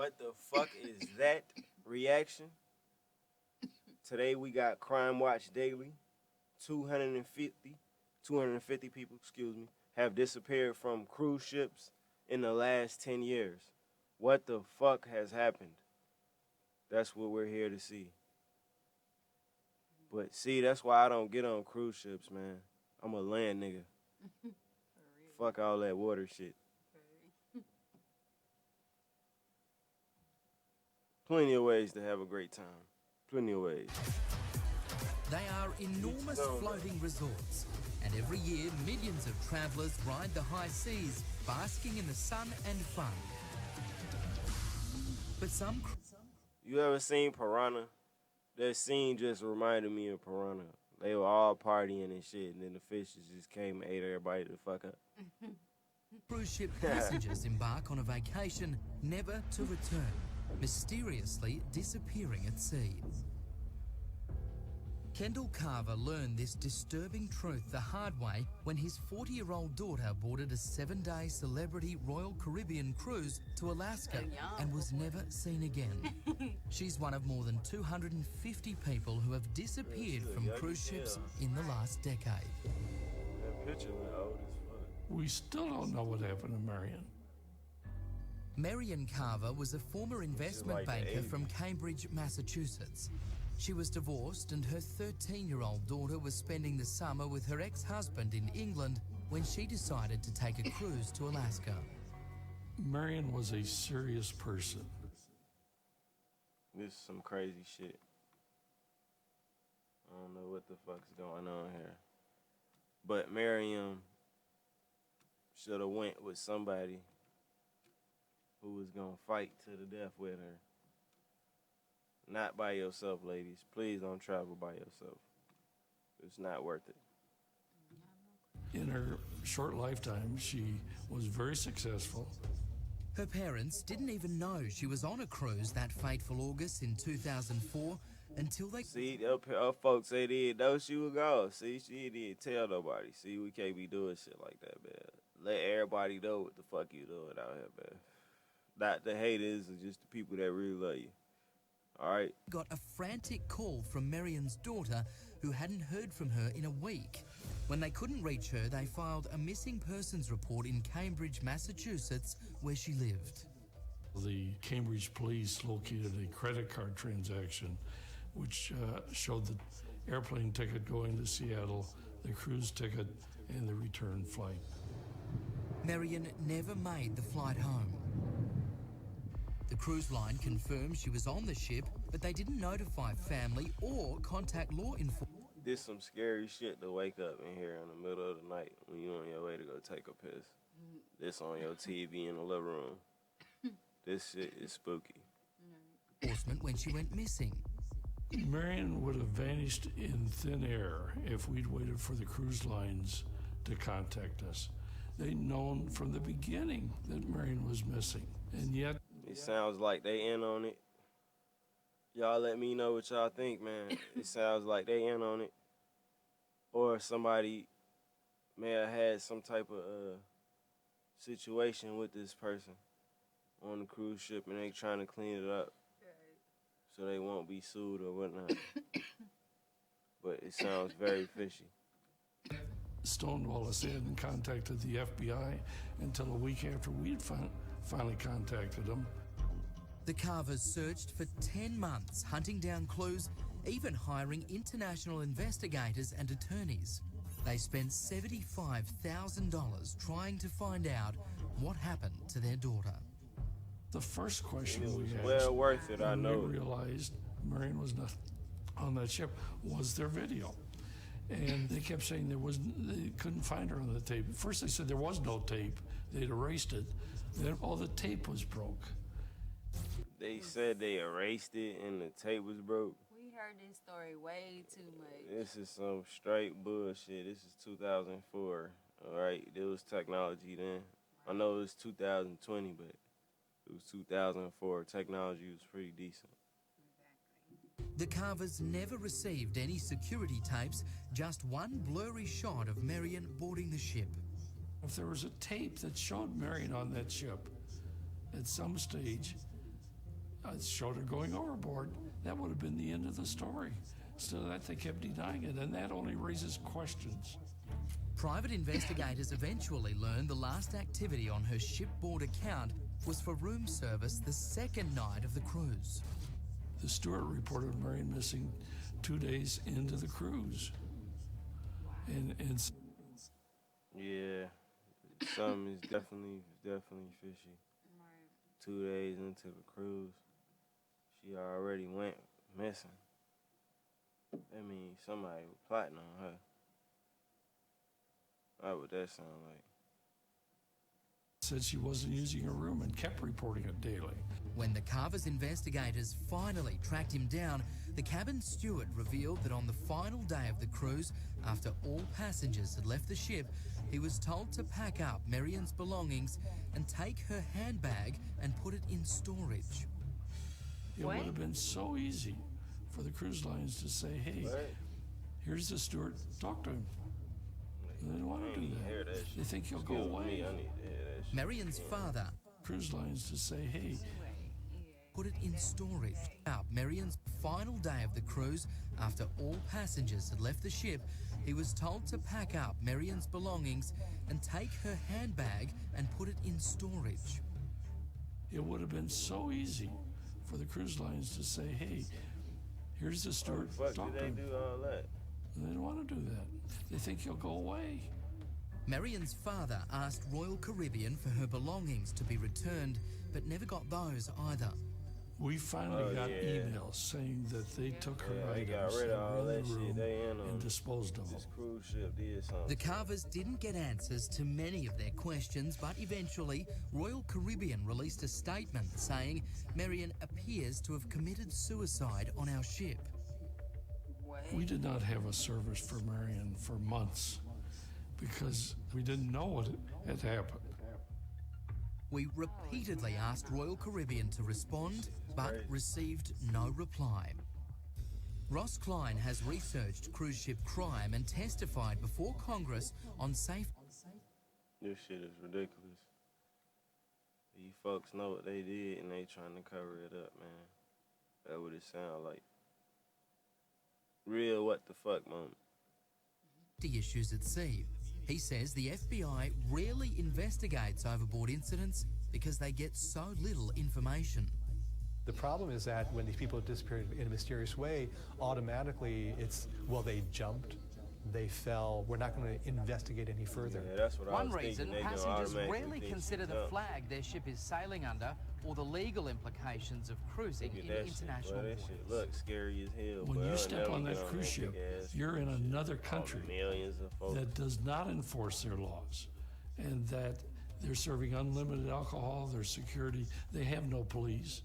What the fuck is that reaction? Today we got Crime Watch Daily. 250 people, have disappeared from cruise ships in the last 10 years. What the fuck has happened? That's what we're here to see. But see, that's why I don't get on cruise ships, man. I'm a land nigga. Fuck all that water shit. Plenty of ways to have a great time. Plenty of ways. They are enormous floating resorts, and every year millions of travellers ride the high seas, basking in the sun and fun. But some... You ever seen Piranha? That scene just reminded me of Piranha. They were all partying and shit, and then the fishes just came and ate everybody the fuck up. Cruise ship passengers embark on a vacation never to return, mysteriously disappearing at sea. Kendall Carver learned this disturbing truth the hard way when his 40-year-old daughter boarded a 7-day celebrity Royal Caribbean cruise to Alaska and was never seen again. She's one of more than 250 people who have disappeared from cruise ships in the last decade. That picture went old as fuck. We still don't know what happened to Marion. Marion Carver was a former investment banker from Cambridge, Massachusetts. She was divorced and her 13-year-old daughter was spending the summer with her ex-husband in England when she decided to take a cruise to Alaska. Marion was a serious person. This is some crazy shit. I don't know what the fuck's going on here. But Miriam should have went with somebody who was gonna fight to the death with her. Not by yourself, ladies. Please don't travel by yourself. It's not worth it. In her short lifetime, she was very successful. Her parents didn't even know she was on a cruise that fateful August in 2004 until they... See, her folks say they know she was gone. See, she didn't tell nobody. See, we can't be doing shit like that, man. Let everybody know what the fuck you doing out here, man. Not the haters, or just the people that really love you. All right. Got a frantic call from Marion's daughter who hadn't heard from her in a week. When they couldn't reach her, they filed a missing persons report in Cambridge, Massachusetts, where she lived. The Cambridge police located a credit card transaction which showed the airplane ticket going to Seattle, the cruise ticket, and the return flight. Marion never made the flight home. The cruise line confirmed she was on the ship, but they didn't notify family or contact law enforcement. This some scary shit to wake up in here in the middle of the night when you on your way to go take a piss. This on your TV in the living room. This shit is spooky. Enforcement when she went missing. Marion would have vanished in thin air if we'd waited for the cruise lines to contact us. They'd known from the beginning that Marion was missing, and yet... It sounds like they in on it. Y'all let me know what y'all think, man. It sounds like they in on it. Or somebody may have had some type of situation with this person on the cruise ship and they trying to clean it up so they won't be sued or whatnot. But it sounds very fishy. Stonewall hadn't contacted the FBI until a week after we'd finally contacted them. The Carvers searched for 10 months, hunting down clues, even hiring international investigators and attorneys. They spent $75,000 trying to find out what happened to their daughter. The first question we asked, well worth it, I know. We realized Marion was not on that ship, was their video. And they kept saying they couldn't find her on the tape. First they said there was no tape, they'd erased it. Then all the tape was broke. They said they erased it and the tape was broke. We heard this story way too much. This is some straight bullshit. This is 2004, all right? There was technology then. I know it was 2020, but it was 2004. Technology was pretty decent. The Carvers never received any security tapes, just one blurry shot of Marion boarding the ship. If there was a tape that showed Marion on that ship at some stage, showed her going overboard. That would have been the end of the story. Instead of that, they kept denying it, and that only raises questions. Private investigators eventually learned the last activity on her shipboard account was for room service the second night of the cruise. The steward reported Marion missing 2 days into the cruise. And Yeah, something is definitely fishy. Right. 2 days into the cruise, she already went missing. That means somebody was plotting on her. That's what that sound like. said she wasn't using her room and kept reporting it daily. When the Carver's investigators finally tracked him down, the cabin steward revealed that on the final day of the cruise, after all passengers had left the ship, he was told to pack up Marion's belongings and take her handbag and put it in storage. It would have been so easy for the cruise lines to say, hey, here's the steward, talk to him. And they don't want to do that. They think he'll go away. Marion's father, Cruise lines to say, hey, put it in storage. Marion's final day of the cruise, after all passengers had left the ship, he was told to pack up Marion's belongings and take her handbag and put it in storage. it would have been so easy for the cruise lines to say, hey, here's the steward, talk to him. Do all that? And they don't want to do that. They think he'll go away. Marion's father asked Royal Caribbean for her belongings to be returned, but never got those either. We finally got emails saying that they took her They got items rid of all in that the shit. room They in on and it. disposed of them. This cruise ship did something. The Carvers didn't get answers to many of their questions, but eventually Royal Caribbean released a statement saying Marion appears to have committed suicide on our ship. We did not have a service for Marion for months because we didn't know what had happened. We repeatedly asked Royal Caribbean to respond, but received no reply. Ross Klein has researched cruise ship crime and testified before Congress on safe. This shit is ridiculous. You folks know what they did and they trying to cover it up, man. That's what it sound like. Real what the fuck moment. Issues at sea. He says the FBI rarely investigates overboard incidents because they get so little information. The problem is that when these people disappear in a mysterious way, automatically it's, well, they jumped, they fell, we're not going to investigate any further. Yeah, that's what I One was reason thinking. They gonna passengers automatically rarely think consider she the jumped. flag their ship is sailing under or the legal implications of cruising Look at in that international shit, boy. That waters. shit look scary as hell. When boy. you I'll step never on get that cruise big ship, ass you're in another all the country millions of folks. that does not enforce their laws and that they're serving unlimited alcohol, their security, they have no police.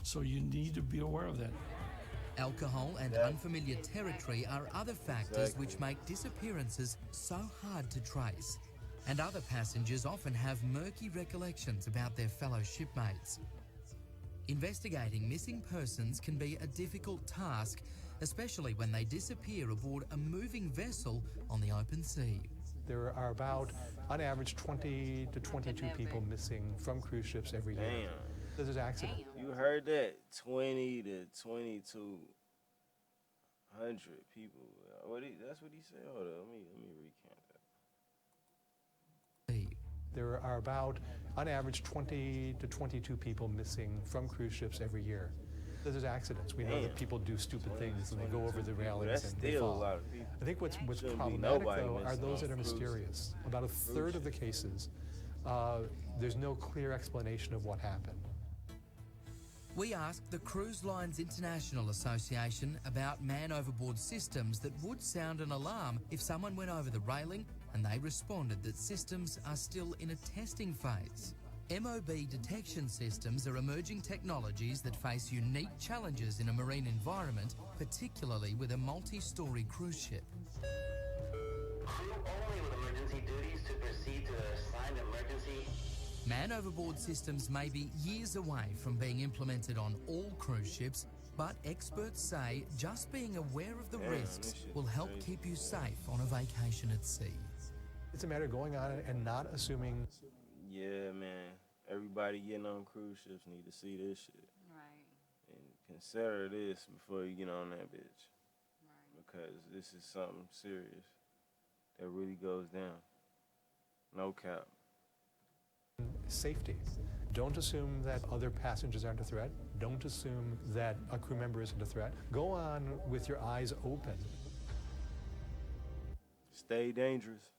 So you need to be aware of that. Alcohol and unfamiliar territory are other factors which make disappearances so hard to trace. And other passengers often have murky recollections about their fellow shipmates. Investigating missing persons can be a difficult task, especially when they disappear aboard a moving vessel on the open sea. There are about, on average, 20 to 22 people missing from cruise ships every year. Damn. There's accidents. You heard that? 20 to 2,200 people. That's what he said. Hold on, let me recount that. There are about, on average, 20 to 22 people missing from cruise ships every year. There's accidents. We know that people do stupid things and they go over the railings and they Still a fall. lot of people. I think what's Shouldn't be problematic, nobody though, are missing those on that are cruises. mysterious. About a third of the cases, there's no clear explanation of what happened. We asked the Cruise Lines International Association about man-overboard systems that would sound an alarm if someone went over the railing, and they responded that systems are still in a testing phase. MOB detection systems are emerging technologies that face unique challenges in a marine environment, particularly with a multi-story cruise ship. Crew only with emergency duties to proceed to the assigned emergency. Man-overboard systems may be years away from being implemented on all cruise ships, but experts say just being aware of the risks will help keep you safe on a vacation at sea. It's a matter of going on and not assuming. Yeah, man. Everybody getting on cruise ships need to see this shit. Right. and consider this before you get on that bitch. Because this is something serious that really goes down. No cap. Safety. Don't assume that other passengers aren't a threat. Don't assume that a crew member isn't a threat. Go on with your eyes open. Stay dangerous.